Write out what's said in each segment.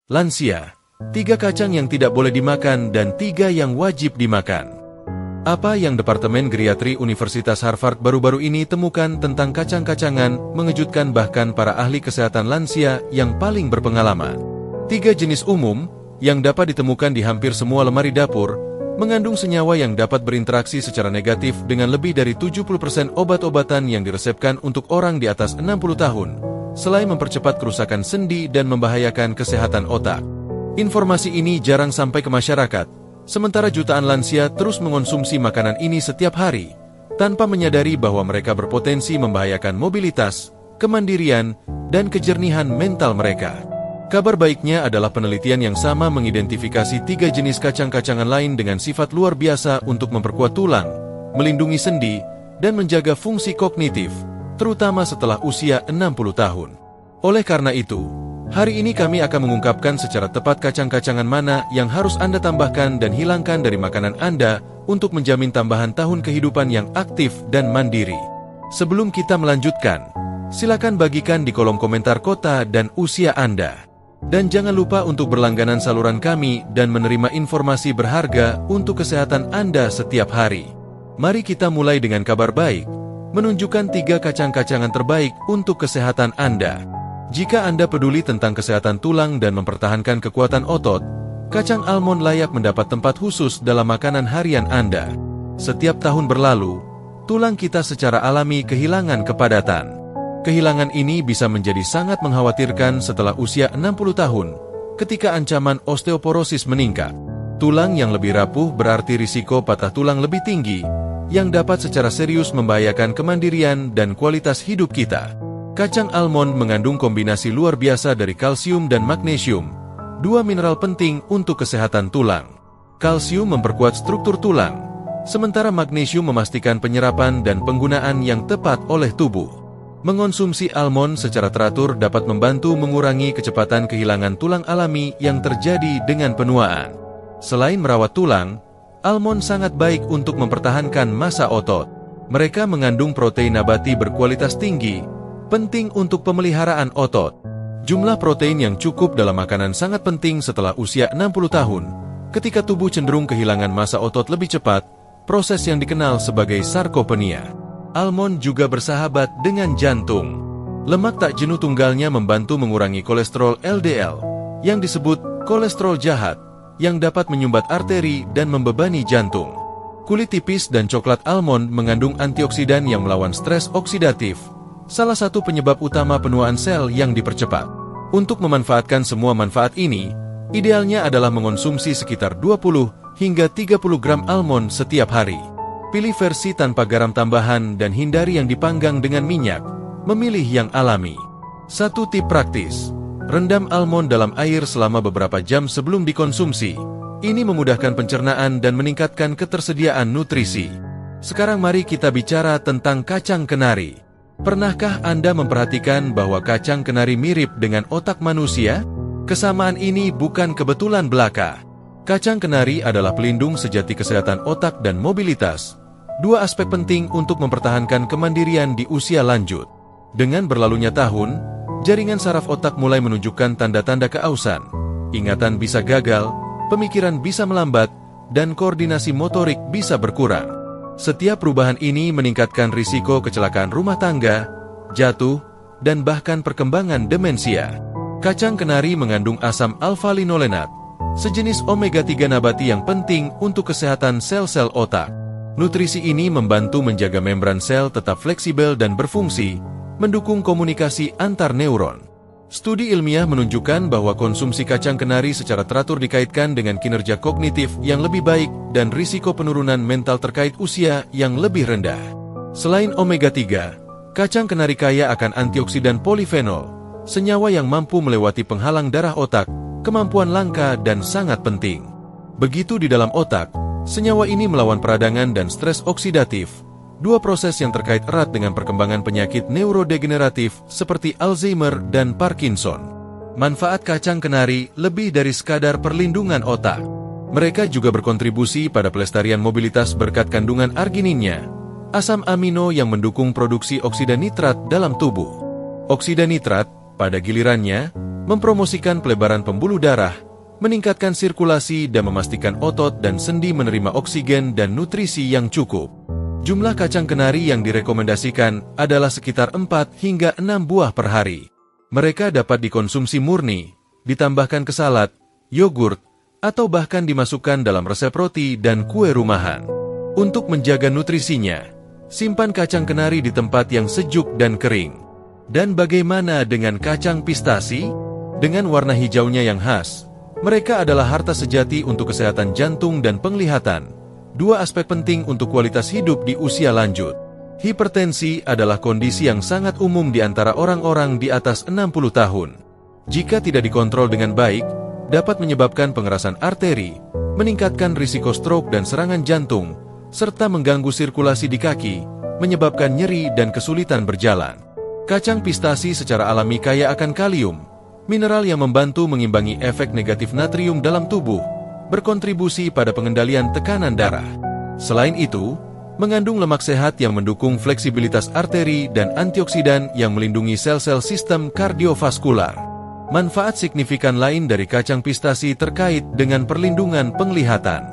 Lansia. 3 kacang yang tidak boleh dimakan dan 3 yang wajib dimakan. Apa yang Departemen Geriatri Universitas Harvard baru-baru ini temukan tentang kacang-kacangan mengejutkan bahkan para ahli kesehatan lansia yang paling berpengalaman. 3 jenis umum yang dapat ditemukan di hampir semua lemari dapur mengandung senyawa yang dapat berinteraksi secara negatif dengan lebih dari 70% obat-obatan yang diresepkan untuk orang di atas 60 tahun, selain mempercepat kerusakan sendi dan membahayakan kesehatan otak. Informasi ini jarang sampai ke masyarakat, sementara jutaan lansia terus mengonsumsi makanan ini setiap hari, tanpa menyadari bahwa mereka berpotensi membahayakan mobilitas, kemandirian, dan kejernihan mental mereka. Kabar baiknya adalah penelitian yang sama mengidentifikasi 3 jenis kacang-kacangan lain dengan sifat luar biasa untuk memperkuat tulang, melindungi sendi, dan menjaga fungsi kognitif, terutama setelah usia 60 tahun. Oleh karena itu, hari ini kami akan mengungkapkan secara tepat kacang-kacangan mana yang harus Anda tambahkan dan hilangkan dari makanan Anda untuk menjamin tambahan tahun kehidupan yang aktif dan mandiri. Sebelum kita melanjutkan, silakan bagikan di kolom komentar kota dan usia Anda. Dan jangan lupa untuk berlangganan saluran kami dan menerima informasi berharga untuk kesehatan Anda setiap hari. Mari kita mulai dengan kabar baik, menunjukkan 3 kacang-kacangan terbaik untuk kesehatan Anda. Jika Anda peduli tentang kesehatan tulang dan mempertahankan kekuatan otot, kacang almond layak mendapat tempat khusus dalam makanan harian Anda. Setiap tahun berlalu, tulang kita secara alami kehilangan kepadatan. Kehilangan ini bisa menjadi sangat mengkhawatirkan setelah usia 60 tahun, ketika ancaman osteoporosis meningkat. Tulang yang lebih rapuh berarti risiko patah tulang lebih tinggi, yang dapat secara serius membahayakan kemandirian dan kualitas hidup kita. Kacang almond mengandung kombinasi luar biasa dari kalsium dan magnesium, 2 mineral penting untuk kesehatan tulang. Kalsium memperkuat struktur tulang, sementara magnesium memastikan penyerapan dan penggunaan yang tepat oleh tubuh. Mengonsumsi almond secara teratur dapat membantu mengurangi kecepatan kehilangan tulang alami yang terjadi dengan penuaan. Selain merawat tulang, almond sangat baik untuk mempertahankan massa otot. Mereka mengandung protein nabati berkualitas tinggi, penting untuk pemeliharaan otot. Jumlah protein yang cukup dalam makanan sangat penting setelah usia 60 tahun. Ketika tubuh cenderung kehilangan massa otot lebih cepat, proses yang dikenal sebagai sarkopenia. Almond juga bersahabat dengan jantung. Lemak tak jenuh tunggalnya membantu mengurangi kolesterol LDL, yang disebut kolesterol jahat, yang dapat menyumbat arteri dan membebani jantung. Kulit tipis dan coklat almond mengandung antioksidan yang melawan stres oksidatif, salah satu penyebab utama penuaan sel yang dipercepat. Untuk memanfaatkan semua manfaat ini, idealnya adalah mengonsumsi sekitar 20 hingga 30 gram almond setiap hari. Pilih versi tanpa garam tambahan dan hindari yang dipanggang dengan minyak, memilih yang alami. 1 tip praktis, rendam almond dalam air selama beberapa jam sebelum dikonsumsi. Ini memudahkan pencernaan dan meningkatkan ketersediaan nutrisi. Sekarang mari kita bicara tentang kacang kenari. Pernahkah Anda memperhatikan bahwa kacang kenari mirip dengan otak manusia? Kesamaan ini bukan kebetulan belaka. Kacang kenari adalah pelindung sejati kesehatan otak dan mobilitas, 2 aspek penting untuk mempertahankan kemandirian di usia lanjut. Dengan berlalunya tahun, jaringan saraf otak mulai menunjukkan tanda-tanda keausan. Ingatan bisa gagal, pemikiran bisa melambat, dan koordinasi motorik bisa berkurang. Setiap perubahan ini meningkatkan risiko kecelakaan rumah tangga, jatuh, dan bahkan perkembangan demensia. Kacang kenari mengandung asam alfa-linolenat, sejenis omega-3 nabati yang penting untuk kesehatan sel-sel otak. Nutrisi ini membantu menjaga membran sel tetap fleksibel dan berfungsi, mendukung komunikasi antar neuron. Studi ilmiah menunjukkan bahwa konsumsi kacang kenari secara teratur dikaitkan dengan kinerja kognitif yang lebih baik dan risiko penurunan mental terkait usia yang lebih rendah. Selain omega-3, kacang kenari kaya akan antioksidan polifenol, senyawa yang mampu melewati penghalang darah otak, kemampuan langka dan sangat penting. Begitu di dalam otak, senyawa ini melawan peradangan dan stres oksidatif, 2 proses yang terkait erat dengan perkembangan penyakit neurodegeneratif seperti Alzheimer dan Parkinson. Manfaat kacang kenari lebih dari sekadar perlindungan otak. Mereka juga berkontribusi pada pelestarian mobilitas berkat kandungan argininnya, asam amino yang mendukung produksi oksida nitrat dalam tubuh. Oksida nitrat, pada gilirannya, mempromosikan pelebaran pembuluh darah, meningkatkan sirkulasi dan memastikan otot dan sendi menerima oksigen dan nutrisi yang cukup. Jumlah kacang kenari yang direkomendasikan adalah sekitar 4 hingga 6 buah per hari. Mereka dapat dikonsumsi murni, ditambahkan ke salad, yogurt, atau bahkan dimasukkan dalam resep roti dan kue rumahan. Untuk menjaga nutrisinya, simpan kacang kenari di tempat yang sejuk dan kering. Dan bagaimana dengan kacang pistasi? Dengan warna hijaunya yang khas, mereka adalah harta sejati untuk kesehatan jantung dan penglihatan. Dua aspek penting untuk kualitas hidup di usia lanjut. Hipertensi adalah kondisi yang sangat umum di antara orang-orang di atas 60 tahun. Jika tidak dikontrol dengan baik, dapat menyebabkan pengerasan arteri, meningkatkan risiko stroke dan serangan jantung, serta mengganggu sirkulasi di kaki, menyebabkan nyeri dan kesulitan berjalan. Kacang pistasi secara alami kaya akan kalium, mineral yang membantu mengimbangi efek negatif natrium dalam tubuh, berkontribusi pada pengendalian tekanan darah. Selain itu, mengandung lemak sehat yang mendukung fleksibilitas arteri dan antioksidan yang melindungi sel-sel sistem kardiovaskular. Manfaat signifikan lain dari kacang pistasi terkait dengan perlindungan penglihatan.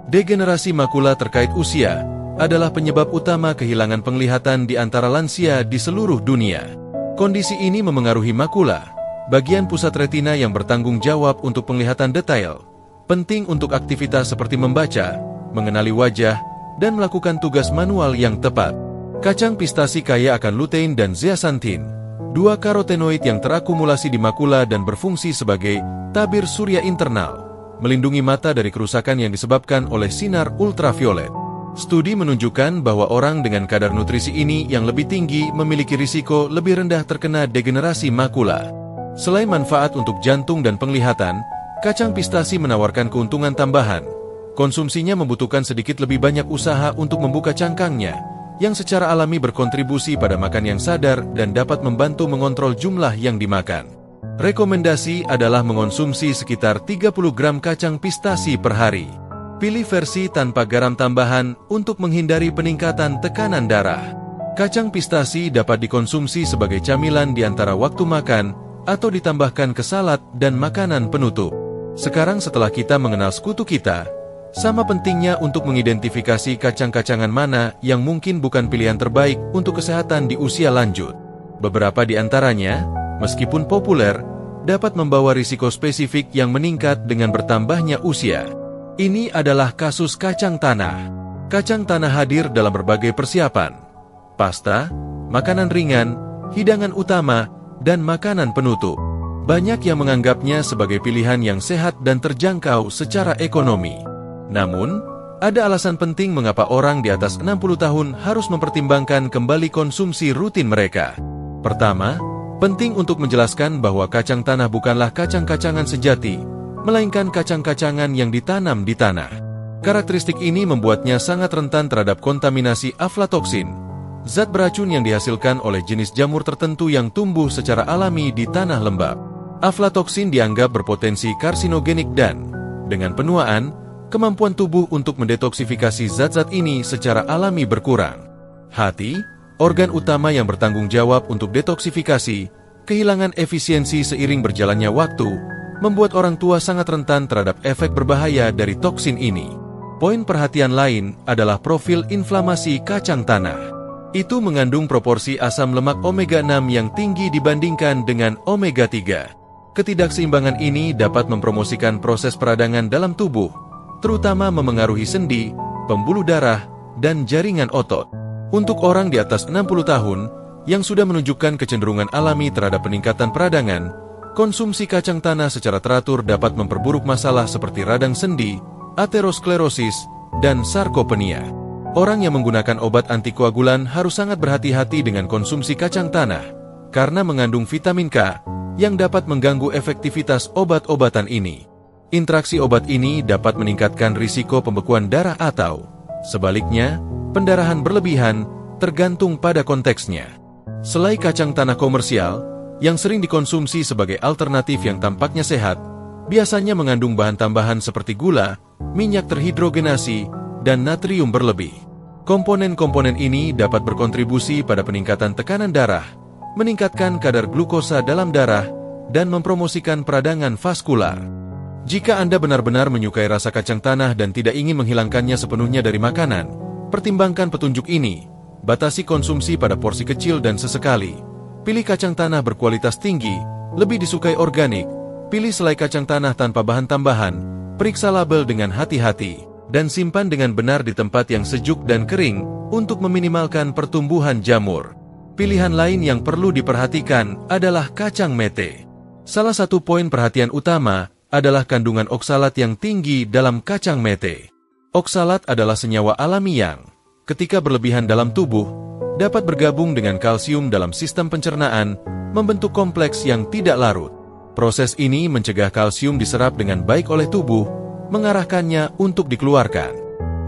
Degenerasi makula terkait usia adalah penyebab utama kehilangan penglihatan di antara lansia di seluruh dunia. Kondisi ini memengaruhi makula, bagian pusat retina yang bertanggung jawab untuk penglihatan detail, penting untuk aktivitas seperti membaca, mengenali wajah, dan melakukan tugas manual yang tepat. Kacang pistasi kaya akan lutein dan zeaxanthin, dua karotenoid yang terakumulasi di makula dan berfungsi sebagai tabir surya internal, melindungi mata dari kerusakan yang disebabkan oleh sinar ultraviolet. Studi menunjukkan bahwa orang dengan kadar nutrisi ini yang lebih tinggi memiliki risiko lebih rendah terkena degenerasi makula. Selain manfaat untuk jantung dan penglihatan, kacang pistasi menawarkan keuntungan tambahan. Konsumsinya membutuhkan sedikit lebih banyak usaha untuk membuka cangkangnya, yang secara alami berkontribusi pada makan yang sadar dan dapat membantu mengontrol jumlah yang dimakan. Rekomendasi adalah mengonsumsi sekitar 30 gram kacang pistasi per hari. Pilih versi tanpa garam tambahan untuk menghindari peningkatan tekanan darah. Kacang pistasi dapat dikonsumsi sebagai camilan di antara waktu makan atau ditambahkan ke salad dan makanan penutup. Sekarang setelah kita mengenal sekutu kita, sama pentingnya untuk mengidentifikasi kacang-kacangan mana yang mungkin bukan pilihan terbaik untuk kesehatan di usia lanjut. Beberapa di antaranya, meskipun populer, dapat membawa risiko spesifik yang meningkat dengan bertambahnya usia. Ini adalah kasus kacang tanah. Kacang tanah hadir dalam berbagai persiapan: pasta, makanan ringan, hidangan utama, dan makanan penutup. Banyak yang menganggapnya sebagai pilihan yang sehat dan terjangkau secara ekonomi. Namun, ada alasan penting mengapa orang di atas 60 tahun harus mempertimbangkan kembali konsumsi rutin mereka. Pertama, penting untuk menjelaskan bahwa kacang tanah bukanlah kacang-kacangan sejati, melainkan kacang-kacangan yang ditanam di tanah. Karakteristik ini membuatnya sangat rentan terhadap kontaminasi aflatoksin, zat beracun yang dihasilkan oleh jenis jamur tertentu yang tumbuh secara alami di tanah lembab. Aflatoksin dianggap berpotensi karsinogenik dan, dengan penuaan, kemampuan tubuh untuk mendetoksifikasi zat-zat ini secara alami berkurang. Hati, organ utama yang bertanggung jawab untuk detoksifikasi, kehilangan efisiensi seiring berjalannya waktu, membuat orang tua sangat rentan terhadap efek berbahaya dari toksin ini. Poin perhatian lain adalah profil inflamasi kacang tanah. Itu mengandung proporsi asam lemak omega-6 yang tinggi dibandingkan dengan omega-3. Ketidakseimbangan ini dapat mempromosikan proses peradangan dalam tubuh, terutama memengaruhi sendi, pembuluh darah, dan jaringan otot. Untuk orang di atas 60 tahun, yang sudah menunjukkan kecenderungan alami terhadap peningkatan peradangan, konsumsi kacang tanah secara teratur dapat memperburuk masalah seperti radang sendi, aterosklerosis, dan sarkopenia. Orang yang menggunakan obat antikoagulan harus sangat berhati-hati dengan konsumsi kacang tanah, karena mengandung vitamin K, yang dapat mengganggu efektivitas obat-obatan ini. Interaksi obat ini dapat meningkatkan risiko pembekuan darah atau, sebaliknya, pendarahan berlebihan, tergantung pada konteksnya. Selai kacang tanah komersial, yang sering dikonsumsi sebagai alternatif yang tampaknya sehat, biasanya mengandung bahan tambahan seperti gula, minyak terhidrogenasi, dan natrium berlebih. Komponen-komponen ini dapat berkontribusi pada peningkatan tekanan darah, meningkatkan kadar glukosa dalam darah, dan mempromosikan peradangan vaskular. Jika Anda benar-benar menyukai rasa kacang tanah dan tidak ingin menghilangkannya sepenuhnya dari makanan, pertimbangkan petunjuk ini. Batasi konsumsi pada porsi kecil dan sesekali. Pilih kacang tanah berkualitas tinggi, lebih disukai organik. Pilih selai kacang tanah tanpa bahan tambahan. Periksa label dengan hati-hati, dan simpan dengan benar di tempat yang sejuk dan kering untuk meminimalkan pertumbuhan jamur. Pilihan lain yang perlu diperhatikan adalah kacang mete. Salah satu poin perhatian utama adalah kandungan oksalat yang tinggi dalam kacang mete. Oksalat adalah senyawa alami yang, ketika berlebihan dalam tubuh, dapat bergabung dengan kalsium dalam sistem pencernaan, membentuk kompleks yang tidak larut. Proses ini mencegah kalsium diserap dengan baik oleh tubuh, mengarahkannya untuk dikeluarkan.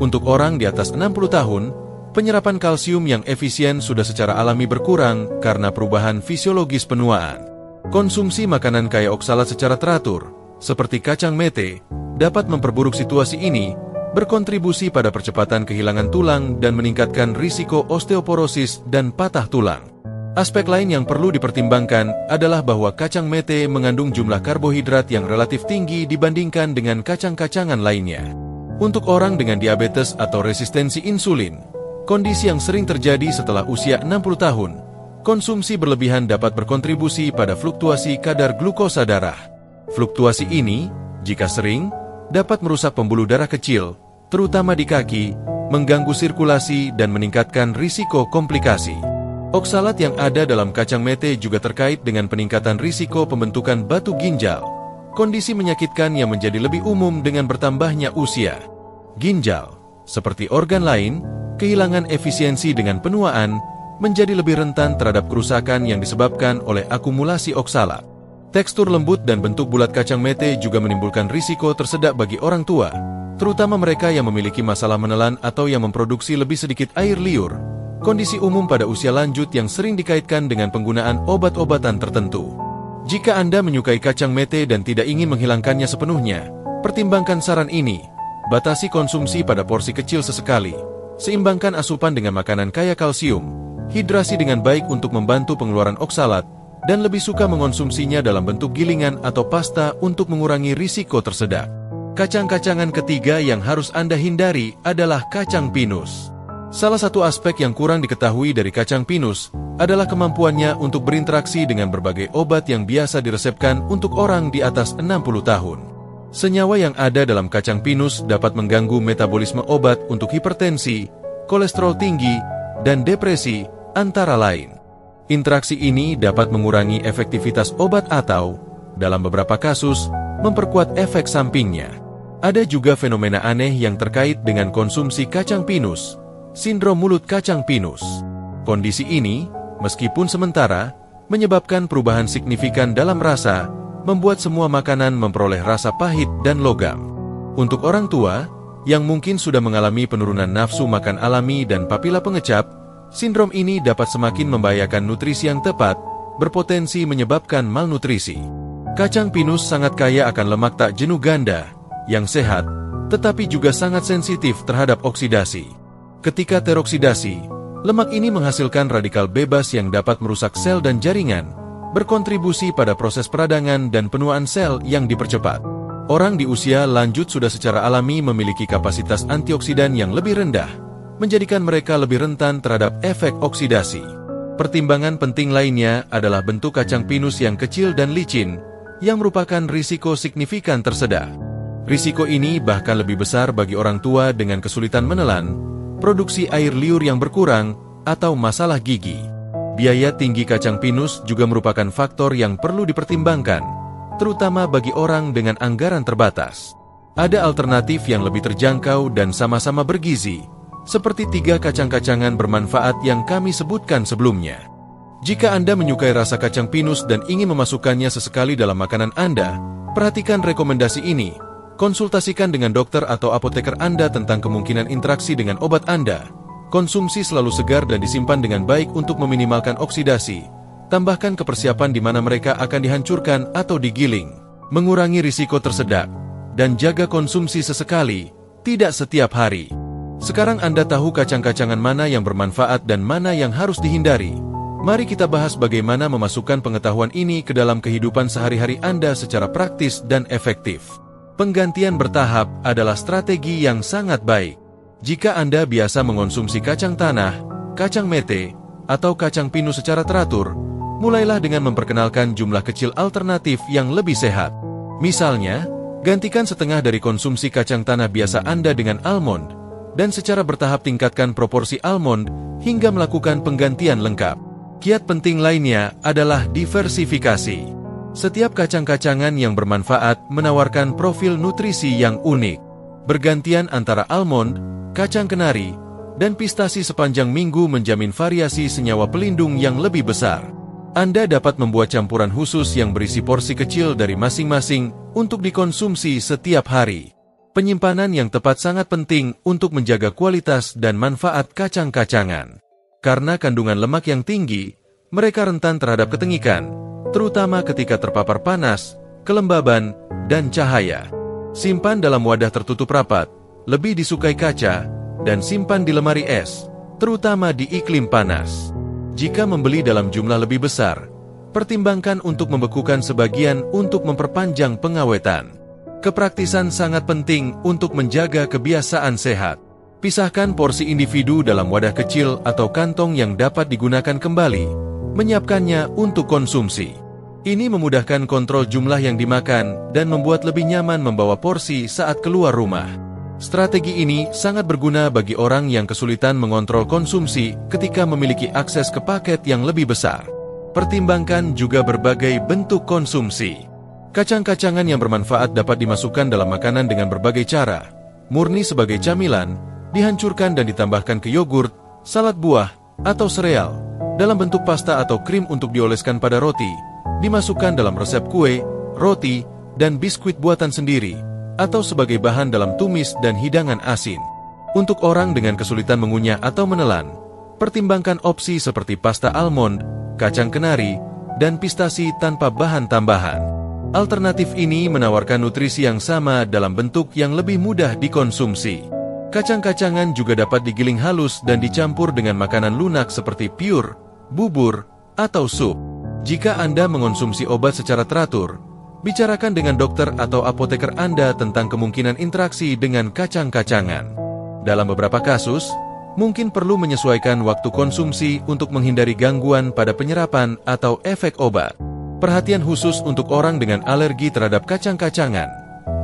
Untuk orang di atas 60 tahun, penyerapan kalsium yang efisien sudah secara alami berkurang karena perubahan fisiologis penuaan. Konsumsi makanan kaya oksalat secara teratur, seperti kacang mete, dapat memperburuk situasi ini, berkontribusi pada percepatan kehilangan tulang dan meningkatkan risiko osteoporosis dan patah tulang. Aspek lain yang perlu dipertimbangkan adalah bahwa kacang mete mengandung jumlah karbohidrat yang relatif tinggi dibandingkan dengan kacang-kacangan lainnya. Untuk orang dengan diabetes atau resistensi insulin, kondisi yang sering terjadi setelah usia 60 tahun, konsumsi berlebihan dapat berkontribusi pada fluktuasi kadar glukosa darah. Fluktuasi ini, jika sering, dapat merusak pembuluh darah kecil, terutama di kaki, mengganggu sirkulasi dan meningkatkan risiko komplikasi. Oksalat yang ada dalam kacang mete juga terkait dengan peningkatan risiko pembentukan batu ginjal, kondisi menyakitkan yang menjadi lebih umum dengan bertambahnya usia. Ginjal, seperti organ lain, kehilangan efisiensi dengan penuaan, menjadi lebih rentan terhadap kerusakan yang disebabkan oleh akumulasi oksalat. Tekstur lembut dan bentuk bulat kacang mete juga menimbulkan risiko tersedak bagi orang tua, terutama mereka yang memiliki masalah menelan atau yang memproduksi lebih sedikit air liur, kondisi umum pada usia lanjut yang sering dikaitkan dengan penggunaan obat-obatan tertentu. Jika Anda menyukai kacang mete dan tidak ingin menghilangkannya sepenuhnya, pertimbangkan saran ini. Batasi konsumsi pada porsi kecil sesekali. Seimbangkan asupan dengan makanan kaya kalsium, hidrasi dengan baik untuk membantu pengeluaran oksalat, dan lebih suka mengonsumsinya dalam bentuk gilingan atau pasta untuk mengurangi risiko tersedak. Kacang-kacangan ketiga yang harus Anda hindari adalah kacang pinus. Salah satu aspek yang kurang diketahui dari kacang pinus adalah kemampuannya untuk berinteraksi dengan berbagai obat yang biasa diresepkan untuk orang di atas 60 tahun. Senyawa yang ada dalam kacang pinus dapat mengganggu metabolisme obat untuk hipertensi, kolesterol tinggi, dan depresi, antara lain. Interaksi ini dapat mengurangi efektivitas obat atau, dalam beberapa kasus, memperkuat efek sampingnya. Ada juga fenomena aneh yang terkait dengan konsumsi kacang pinus, sindrom mulut kacang pinus. Kondisi ini, meskipun sementara, menyebabkan perubahan signifikan dalam rasa, membuat semua makanan memperoleh rasa pahit dan logam. Untuk orang tua, yang mungkin sudah mengalami penurunan nafsu makan alami dan papila pengecap, sindrom ini dapat semakin membahayakan nutrisi yang tepat, berpotensi menyebabkan malnutrisi. Kacang pinus sangat kaya akan lemak tak jenuh ganda, yang sehat, tetapi juga sangat sensitif terhadap oksidasi. Ketika teroksidasi, lemak ini menghasilkan radikal bebas yang dapat merusak sel dan jaringan, berkontribusi pada proses peradangan dan penuaan sel yang dipercepat. Orang di usia lanjut sudah secara alami memiliki kapasitas antioksidan yang lebih rendah, menjadikan mereka lebih rentan terhadap efek oksidasi. Pertimbangan penting lainnya adalah bentuk kacang pinus yang kecil dan licin, yang merupakan risiko signifikan tersedak. Risiko ini bahkan lebih besar bagi orang tua dengan kesulitan menelan, produksi air liur yang berkurang, atau masalah gigi. Biaya tinggi kacang pinus juga merupakan faktor yang perlu dipertimbangkan, terutama bagi orang dengan anggaran terbatas. Ada alternatif yang lebih terjangkau dan sama-sama bergizi, seperti 3 kacang-kacangan bermanfaat yang kami sebutkan sebelumnya. Jika Anda menyukai rasa kacang pinus dan ingin memasukkannya sesekali dalam makanan Anda, perhatikan rekomendasi ini. Konsultasikan dengan dokter atau apoteker Anda tentang kemungkinan interaksi dengan obat Anda. Konsumsi selalu segar dan disimpan dengan baik untuk meminimalkan oksidasi. Tambahkan kepersiapan di mana mereka akan dihancurkan atau digiling, mengurangi risiko tersedak, dan jaga konsumsi sesekali, tidak setiap hari. Sekarang Anda tahu kacang-kacangan mana yang bermanfaat dan mana yang harus dihindari. Mari kita bahas bagaimana memasukkan pengetahuan ini ke dalam kehidupan sehari-hari Anda secara praktis dan efektif. Penggantian bertahap adalah strategi yang sangat baik. Jika Anda biasa mengonsumsi kacang tanah, kacang mete, atau kacang pinus secara teratur, mulailah dengan memperkenalkan jumlah kecil alternatif yang lebih sehat. Misalnya, gantikan setengah dari konsumsi kacang tanah biasa Anda dengan almond, dan secara bertahap tingkatkan proporsi almond hingga melakukan penggantian lengkap. Kiat penting lainnya adalah diversifikasi. Setiap kacang-kacangan yang bermanfaat menawarkan profil nutrisi yang unik. Bergantian antara almond, kacang kenari, dan pistasi sepanjang minggu menjamin variasi senyawa pelindung yang lebih besar. Anda dapat membuat campuran khusus yang berisi porsi kecil dari masing-masing untuk dikonsumsi setiap hari. Penyimpanan yang tepat sangat penting untuk menjaga kualitas dan manfaat kacang-kacangan. Karena kandungan lemak yang tinggi, mereka rentan terhadap ketengikan, terutama ketika terpapar panas, kelembaban, dan cahaya. Simpan dalam wadah tertutup rapat, lebih disukai kaca, dan simpan di lemari es, terutama di iklim panas. Jika membeli dalam jumlah lebih besar, pertimbangkan untuk membekukan sebagian untuk memperpanjang pengawetan. Kepraktisan sangat penting untuk menjaga kebiasaan sehat. Pisahkan porsi individu dalam wadah kecil atau kantong yang dapat digunakan kembali, menyiapkannya untuk konsumsi. Ini memudahkan kontrol jumlah yang dimakan dan membuat lebih nyaman membawa porsi saat keluar rumah. Strategi ini sangat berguna bagi orang yang kesulitan mengontrol konsumsi ketika memiliki akses ke paket yang lebih besar. Pertimbangkan juga berbagai bentuk konsumsi. Kacang-kacangan yang bermanfaat dapat dimasukkan dalam makanan dengan berbagai cara. Murni sebagai camilan, dihancurkan dan ditambahkan ke yogurt, salad buah, atau sereal. Dalam bentuk pasta atau krim untuk dioleskan pada roti, dimasukkan dalam resep kue, roti, dan biskuit buatan sendiri, atau sebagai bahan dalam tumis dan hidangan asin. Untuk orang dengan kesulitan mengunyah atau menelan, pertimbangkan opsi seperti pasta almond, kacang kenari, dan pistasi tanpa bahan tambahan. Alternatif ini menawarkan nutrisi yang sama dalam bentuk yang lebih mudah dikonsumsi. Kacang-kacangan juga dapat digiling halus dan dicampur dengan makanan lunak seperti pure, bubur, atau sup. Jika Anda mengonsumsi obat secara teratur, bicarakan dengan dokter atau apoteker Anda tentang kemungkinan interaksi dengan kacang-kacangan. Dalam beberapa kasus, mungkin perlu menyesuaikan waktu konsumsi untuk menghindari gangguan pada penyerapan atau efek obat. Perhatian khusus untuk orang dengan alergi terhadap kacang-kacangan.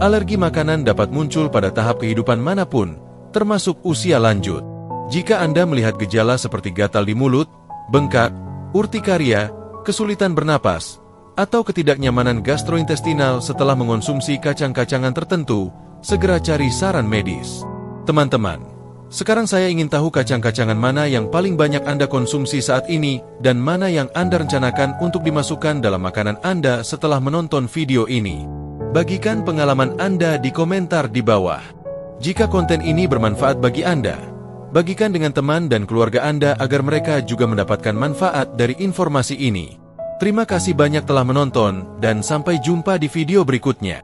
Alergi makanan dapat muncul pada tahap kehidupan manapun, termasuk usia lanjut. Jika Anda melihat gejala seperti gatal di mulut, bengkak, urtikaria, kesulitan bernapas, atau ketidaknyamanan gastrointestinal setelah mengonsumsi kacang-kacangan tertentu, segera cari saran medis. Teman-teman, sekarang saya ingin tahu kacang-kacangan mana yang paling banyak Anda konsumsi saat ini dan mana yang Anda rencanakan untuk dimasukkan dalam makanan Anda setelah menonton video ini. Bagikan pengalaman Anda di komentar di bawah. Jika konten ini bermanfaat bagi Anda, bagikan dengan teman dan keluarga Anda agar mereka juga mendapatkan manfaat dari informasi ini. Terima kasih banyak telah menonton dan sampai jumpa di video berikutnya.